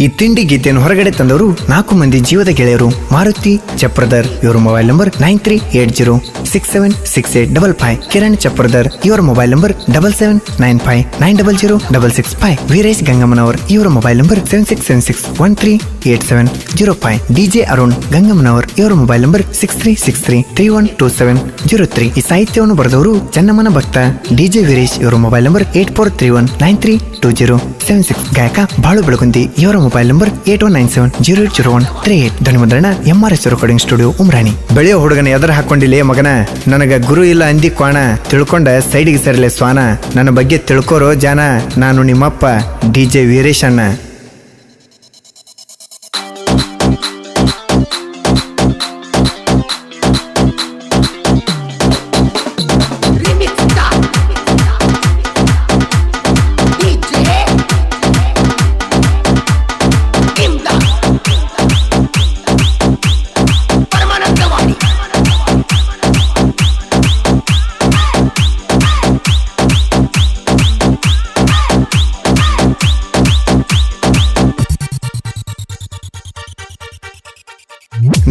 ಈ ತಿಂಡಿ ಗೀತೆಯನ್ನು ಹೊರಗಡೆ ತಂದವರು 4 ಮಂದಿ ಜೀವದ ಗೆಳೆಯರು. ಮಾರುತಿ ಚಪ್ರಧರ್, ಇವರ ಮೊಬೈಲ್ ನಂಬರ್ 9380676855. ಕಿರಣ್ ಚಪ್ರಧರ್, ಇವರ ಮೊಬೈಲ್ ನಂಬರ್ 7795900665. ವೀರೇಶ್ ಗಂಗಮ್ಮನವರ್, ಇವರ ಮೊಬೈಲ್ ನಂಬರ್ 7676138705. DJ ಅರುಣ್ ಗಂಗಮ್ಮನವರ್, ಇವರ ಮೊಬೈಲ್ ನಂಬರ್ 6363312703. ಈ ಸಾಹಿತ್ಯವನ್ನು ಬರೆದವರು ಚನ್ನಮ್ಮನ ಭಕ್ತ DJ ವೀರೇಶ್, ಇವರ ಮೊಬೈಲ್ ನಂಬರ್ 8431932076. ಗಾಯಕ ಬಾಳು ಬೆಳಗುಂದಿ, ಇವರ mobile number 8197080138. ಧ್ವನಿಮುದ್ರಣ MRS recording studio Umrani. ಬೆಳೆಯೋ ಹುಡುಗನ ಎದರ ಹಾಕೊಂಡಿಲ್ಲ ಮಗನ, ನನಗ ಗುರು ಇಲ್ಲ ಅಂದಿ ಕ್ವಾಣ, ತಿಳ್ಕೊಂಡ ಸೈಡಿಗೆ ಸರಿಲೆ ಸ್ವಾನ, ನನ್ನ ಬಗ್ಗೆ ತಿಳ್ಕೋರೋ ಜಾನ, ನಾನು ನಿಮ್ಮಪ್ಪ DJ ವೀರೇಶ್ ಅಣ್ಣ.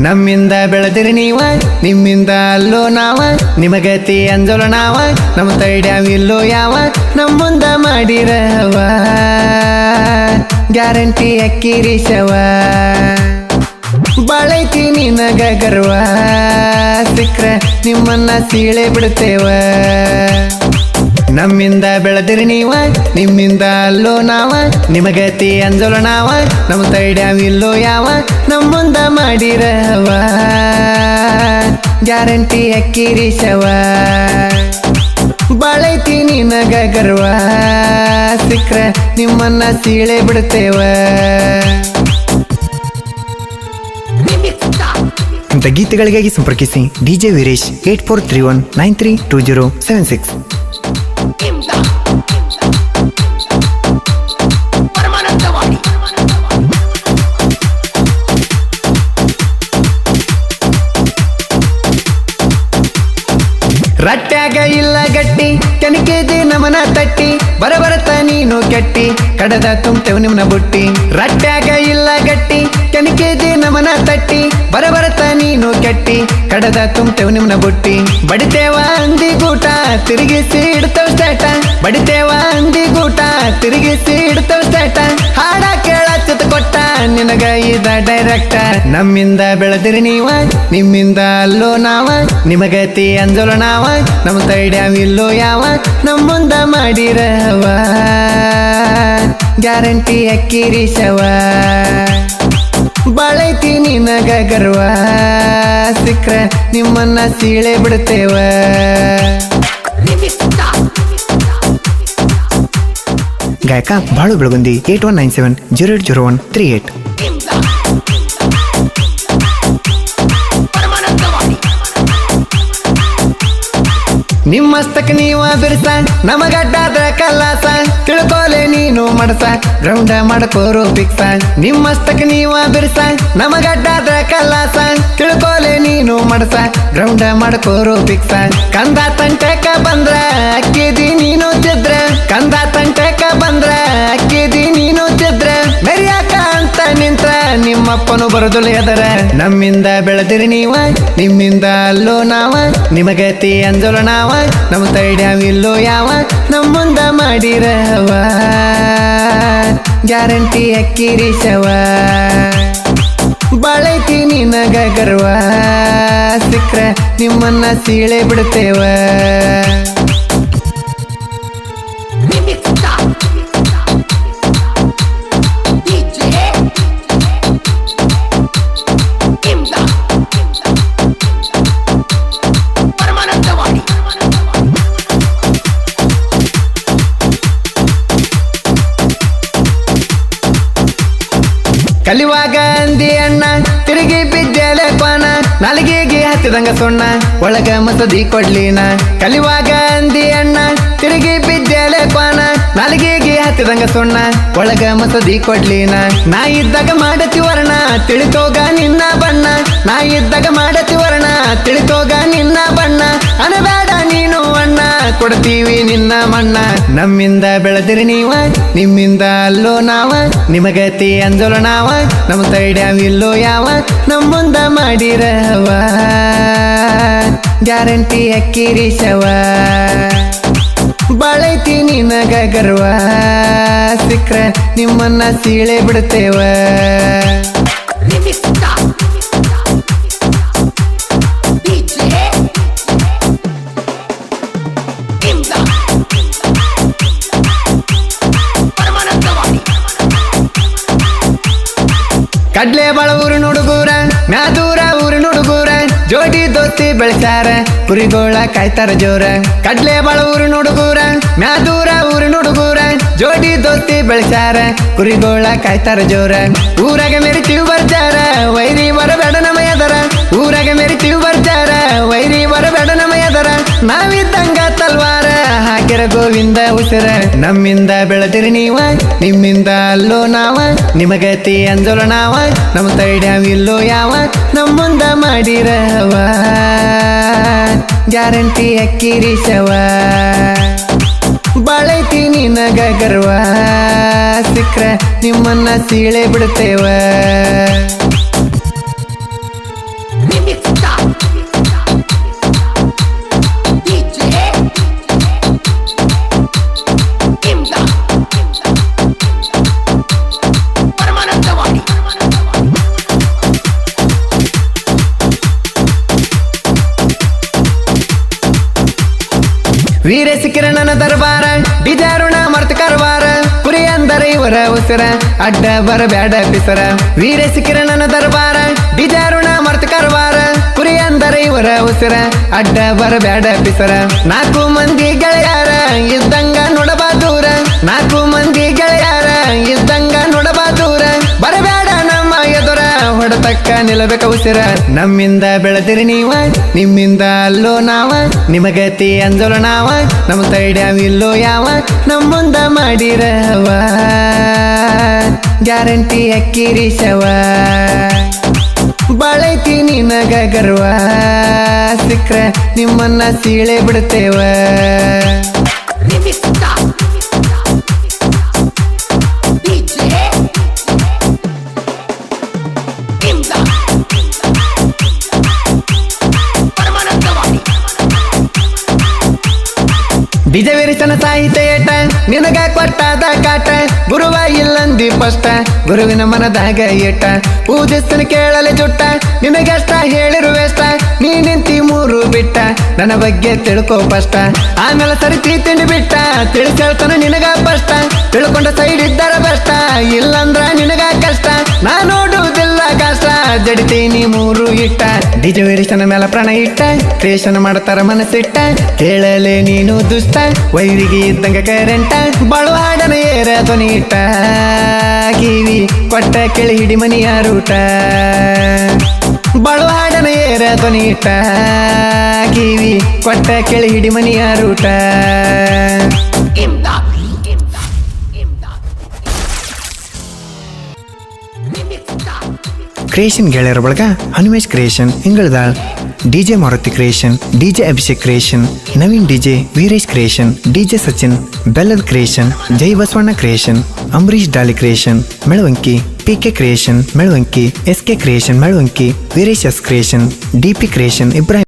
ನಮ್ಮಿಂದ ಬೆಳೆದಿರಿ ನೀವ, ನಿಮ್ಮಿಂದ ಅಲ್ಲೋ ನಾವ, ನಿಮಗತಿ ಅಂಜಲು ನಾವ, ನಮ್ಮ ತೈಡ್ಯಾವಿಲ್ಲೋ ಯಾವ, ನಮ್ಮ ಮುಂದ ಮಾಡಿರವ ಗ್ಯಾರಂಟಿ ಅಕ್ಕಿರೀಶವ. ಬಾಳೈತಿ ನಿನಗ ಗರ್ವ, ಸಿಕ್ರ ನಿಮ್ಮನ್ನ ಸೀಳೆ ಬಿಡ್ತೇವ. ನಮ್ಮಿಂದ ಬೆಳೆದಿರಿ ನೀವ, ನಿಮ್ಮಿಂದ ಅಲ್ಲೋ ನಾವ, ನಿಮಗತಿ ಅಂಜಲು ನಾವ, ನಮ್ಮ ತೈಡ್ಯಾವಿಲ್ಲೋ ಯಾವ, ನಮ್ಮ ಮುಂದ ಮಾಡಿರವ ಗ್ಯಾರಂಟಿ ಅಕ್ಕಿರೀಶವ. ಬಾಳೈತಿ ನಿನಗ ಗರ್ವ, ಸಿಕ್ರ ನಿಮ್ಮನ್ನ ಸೀಳೆ ಬಿಡ್ತೇವ. ಇಂಥ ಗೀತೆಗಳಿಗಾಗಿ ಸಂಪರ್ಕಿಸಿ DJ ವೀರೇಶ್ 8431932076. ರಟ್ಟ್ಯಾಗ ಇಲ್ಲ ಗಟ್ಟಿ, ಕೆಣಕಿದಿ ನಮನ ತಟ್ಟಿ, ಬರಬರತ ನೀನು ಕೆಟ್ಟಿ, ಕಡದ ತುಂಬ್ತೇವ್ ನಿಮ್ನ ಬುಟ್ಟಿ. ರಟ್ಟ್ಯಾಗ ಇಲ್ಲ ಗಟ್ಟಿ, ಕೆಣಕಿದಿ ನಮನ ತಟ್ಟಿ, ಬರಬರತ ನೀನು ಕೆಟ್ಟಿ, ಕಡದ ತುಂಬ್ತೇವ್ ನಿಮ್ನ ಬುಟ್ಟಿ. ಬಡಿತೇವ ಅಂದಿ ಗೂಟ, ತಿರುಗಿಸಿ ಇಡ್ತೇವ್ ಸ್ಟಾಟ, ಬಡಿತೇವ ಅಂದಿ ಗೂಟ, ತಿರುಗಿಸಿ ಇಡ್ತೇವ್ ಸ್ಟಾಟ. ಹಾಡ ಕೇಳ ಚಿತ್ ಕೊಟ್ಟ ನಿನಗ ಇದ ಡೈರೆಕ್ಟ. ನಮ್ಮಿಂದ ಬೆಳೆದಿರಿ ನೀವ, ನಿಮ್ಮಿಂದ ಅಲ್ಲೋ ನಾವ, ನಿಮಗತಿ ಅಂಜಲು ನಾವ, ನಮ್ಮ ತೈಡ್ಯಾವಿಲ್ಲೋ ಯಾವ, ನಮ್ಮ ಮುಂದ ಮಾಡಿರವ ಗ್ಯಾರಂಟಿ ಅಕ್ಕಿರೀಶವ. ಬಾಳೈತಿ ನಿನಗ ಗರ್ವ, ಸಿಕ್ರ ನಿಮ್ಮನ್ನ ಸೀಳೆ ಬಿಡ್ತೇವ. ಗಾಯಕ ಬಾಳು ಬೆಳಗುಂದಿ 8197080138. ನಿಮ್ಮಸ್ತಕ್ ನೀವ ಬಿರ್ಸ, ನಮಗಡ್ಡಾದ ಕಲ್ಲಾಸ, ತಿಳ್ಕೋಲೆ ನೀನು ಮಡಸ, ಗ್ರೌಂಡ ಮಾಡಕೋರು ಪಿಕ್ಸ. ನಿಮ್ಮಸ್ತಕ್ ನೀವ ಬಿರ್ಸ, ನಮಗಡ್ಡಾದ ಕಲ್ಲಾಸ, ತಿಳ್ಕೋಲೆ ನೀನು ಮಡಸ, ಗ್ರೌಂಡ ಮಾಡಕೋರು ಪಿಕ್ಸ. ಕಂದ ತಂಟೆಕ ಬಂದ್ರ ಅಕ್ಕಿದಿ ನೀನು ತಿದ್ರ, ಕಂದ ತಂಟೆಕ ಬಂದ್ರ ಅಕ್ಕಿದಿ ನೀನು ತಿದ್ರ, ಮೆರಿಯಾಕ ಅಂತ ನಿಂತ್ರ ನಿಮ್ಮಪ್ಪನು ಬರೋದಿಲ್ಲ ಎದರ. ನಮ್ಮಿಂದ ಬೆಳೆದಿರಿ ನೀವ, ನಿಮ್ಮಿಂದ ಅಲ್ಲೋ ನಾವ, ನಿಮಗತಿ ಅಂಜಲು ನಾವ, ನಮ್ಮ ತೈಡ್ಯಾವಿಲ್ಲೋ ಯಾವ, ನಮ್ಮ ಮುಂದ ಮಾಡಿರವ ಗ್ಯಾರಂಟಿ ಅಕ್ಕಿರೀಶವ. ಬಾಳೈತಿ ನಿನಗ ಗರ್ವ, ಸಿಕ್ರ ನಿಮ್ಮನ್ನ ಸೀಳೆ ಬಿಡ್ತೇವ. ಕಲಿವಾಗ ಅಂದಿ ಅಣ್ಣ, ತಿರುಗಿ ಬಿದ್ದೆಲೆ ಪಾನ, ನಾಲಿಗೆಗೆ ಹತ್ತಿದಂಗ ಸೊಣ್ಣ, ಒಳಗ ಮಸದಿ ಕೊಡ್ಲಿನ. ಕಲಿವಾಗ ಅಂದಿ ಅಣ್ಣ, ತಿರುಗಿ ಬಿದ್ದೆಲೆ ಪಾನ, ನಾಲಿಗೆಗೆ ಹತ್ತಿದಂಗ ಸೊಣ್ಣ, ಒಳಗ ಮಸದಿ ಕೊಡ್ಲಿನ. ನಾ ಇದ್ದಾಗ ಮಾಡತಿ ವರ್ಣ, ತಿಳಿತೋಗ ನಿನ್ನ ಬಣ್ಣ, ನಾ ಇದ್ದಾಗ ಮಾಡತಿ ವರ್ಣ, ತಿಳಿತೋಗ ನಿನ್ನ ಬಣ್ಣ. ಅನಬೇಡ ನೀನು ಅಣ್ಣ, ಕೊಡ್ತೀವಿ ನಿನ್ನ ಮಣ್ಣ. ನಮ್ಮಿಂದ ಬೆಳೆದಿರಿ ನೀವ, ನಿಮ್ಮಿಂದ ಅಲ್ಲೋ ನಾವ, ನಿಮಗತಿ ಅಂಜಲು ನಾವ, ನಮ್ಮ ತೈಡ್ಯಾವಿಲ್ಲೋ ಯಾವ, ನಮ್ಮ ಮುಂದ ಮಾಡಿರವ ಗ್ಯಾರಂಟಿ ಅಕ್ಕಿರಿ ಶವ. ಬಾಳೈತಿ ನಿನಗ ಗರ್ವ, ಸಿಕ್ರ ನಿಮ್ಮನ್ನ ಸೀಳೆ ಬಿಡ್ತೇವ. ಕಡ್ಲೆ ಬಾಳ ಊರಿನ ಹುಡುಗೂರ, ಮ್ಯಾದೂರ ಊರಿನ ಹುಡುಗೂರ, ಜೋಡಿ ದೋಸ್ತಿ ಬೆಳೆಸಾರ, ಕುರಿಗೋಳ ಕಾಯ್ತಾರ ಜೋರ. ಕಡ್ಲೆ ಬಾಳ ಊರಿನ ಹುಡುಗೂರ, ಮ್ಯಾದೂರ ಊರಿನ ಹುಡುಗೂರ, ಜೋಡಿ ದೋಸ್ತಿ ಬೆಳೆಸಾರ, ಕುರಿಗೋಳ ಕಾಯ್ತಾರ ಜೋರ. ಊರಾಗ ಮೆರಿತೀವಿ ಬರ್ತಾರ, ವೈರಿ ಬರಬೇಡ ನಮ್ಮ ಎದರ. ಊರಾಗ ಮೆರಿತೀವಿ ಬರ್ತಾರ, ವೈರಿ ಬರಬೇಡ ನಮ್ಮ ಎದರ. ನಾವಿದ್ದಂಗ ತಲ್ವಾರ ಹಾಕಿರ ಗೋವಿಂದ ಉಸಿರ. ನಮ್ಮಿಂದ ಬೆಳೆದಿರಿ ನೀವ, ನಿಮ್ಮಿಂದ ಅಲ್ಲೋ ನಾವ, ನಿಮಗತಿ ಅಂಜಲು ನಾವ, ನಮ್ಮ ತೈಡ್ಯಾವಿಲ್ಲೋ ಯಾವ, ನಮ್ಮ ಮುಂದ ಮಾಡಿರವ ಗ್ಯಾರಂಟಿ ಅಕ್ಕಿರಿ ಶವ. ಬಾಳೈತಿ ನಿನಗ ಗರ್ವ, ಸಿಕ್ರ ನಿಮ್ಮನ್ನ ಸೀಳೆ ಬಿಡ್ತೇವ. ವೀರ ಸಿಕ್ಕಿರಣನ ದರ್ಬಾರ, ಬಿಜಾರುಣ ಮರ್ತ ಕರ್ವಾರ, ಕುರಿ ಅಂದರೆ ಇವರ ಉಸಿರ, ಅಡ್ಡ ಬರಬ್ಯಾಡ ಪಿಸರ. ವೀರ ಸಿಕ್ಕಿರಣನ ದರ್ಬಾರ, ಬಿಜಾರುಣ ಮರ್ತ ಕರ್ವಾರ, ಕುರಿ ಅಂದರೆ ಇವರ ಉಸಿರ, ಅಡ್ಡ ಬರಬ್ಯಾಡ ಪಿಸರ. ನಾಲ್ಕು ಮಂದಿ ಗೆಳೆಯಾರ ಇದ್ದಂಗ ನೋಡಬಾ ದೂರ, ನಾಲ್ಕು ಮಂದಿ ಗೆಳೆಯಾರ ಇದ್ದಂಗ ನೋಡಬಾ ದೂರ. ಬರಬ್ಯಾಡ ನಮ್ಮ ಎದುರ, ಹೊಡೆತಕ್ಕ ನಿಲ್ಲಬೇಕ ಉಸಿರ. ನಮ್ಮಿಂದ ಬೆಳೆದಿರಿ ನೀವ, ನಿಮ್ಮಿಂದ ಅಲ್ಲೋ ನಾವ, ನಿಮಗತಿ ಅಂಜಲು ನಾವ, ನಮ್ಮ ತೈಡ್ಯಾವಿಲ್ಲೋ ಯಾವ, ನಮ್ಮ ಮುಂದ ಮಾಡಿರವ ಗ್ಯಾರಂಟಿ ಅಕ್ಕಿರಿ ಶವ. ಬಾಳೈತಿ ನಿನಗ ಗರ್ವ, ಸಿಕ್ರ ನಿಮ್ಮನ್ನ ಸೀಳೆ ಬಿಡ್ತೇವ. ಬಿಜವೀರಿಸನ ಸಾಹಿತ್ಯ ಏಟ, ನಿನಗ ಕೊಟ್ಟಾದ ಕಾಟ, ಗುರುವ ಇಲ್ಲಂದಿ ಪಷ್ಟ, ಗುರುವಿನ ಮನದಾಗ ಏಟ. ಪೂಜಿಸ್ತನ ಕೇಳಲೆ ಜುಟ್ಟ, ನಿನಗಷ್ಟ ಹೇಳಿರುವೆಷ್ಟ, ನೀ ನಿಂತಿ ಮೂರು ಬಿಟ್ಟ, ನನ್ನ ಬಗ್ಗೆ ತಿಳ್ಕೋ ಪಷ್ಟ. ಆಮೇಲೆ ಸರಿತಿ ತಿಂಡಿ ಬಿಟ್ಟ, ತಿಳಿಸೇಳ್ತಾನ ನಿನಗ ಪಷ್ಟ. ತಿಳ್ಕೊಂಡ ಸೈಡ್ ಇದ್ದಾರ ಬಷ್ಟ, ಇಲ್ಲಂದ್ರ ನಿನಗ ಕಷ್ಟ. ನಾ ನೋಡುವುದಿಲ್ಲ ಕಷ್ಟ, ಜಡಿತೀನಿ ಮೂರು ಇಟ್ಟ. ಬಿಜವೀರಿಸನ ಮೇಲೆ ಪ್ರಾಣ ಇಟ್ಟ, ಕ್ರಿಯೇಷನ್ ಮಾಡ್ತಾರ ಮನಸ್ಸಿಟ್ಟ. ಕೇಳಲೆ ನೀನು ದುಷ್ಟ, ವೈರಿಗೆ ಇದ್ದಂಗ ಕರೆಂಟ. ಬಾಳುವ ಹಾಡನ ಏರ ಧ್ವನಿ ಇಟ್ಟ, ಕಿವಿ ಕೊಟ್ಟ ಕೆಳಿ ಹಿಡಿ ಮನಿಯ ರೂಟ. ಬಾಳುವ ಹಾಡನ ಏರ ಧ್ವನಿ ಇಟ್ಟ, ಕಿವಿ ಕೊಟ್ಟ ಕೆಳಿ ಹಿಡಿ ಮನಿಯ ರೂಟ. ಕ್ರಿಯೇಷನ್ ಗೆಳೆಯರ ಬಳಗ Hanumesh creation Ingaladal, DJ Maruti creation, DJ Abhishek creation, Naveen DJ, Veeresh creation, DJ Sachin, Bellad creation, Jai Basavanna creation, Ambareesh Daali creation Melavanki, PK creation Melavanki, S K creation Melavanki, Veeresh S creation, DP creation Ibrahim.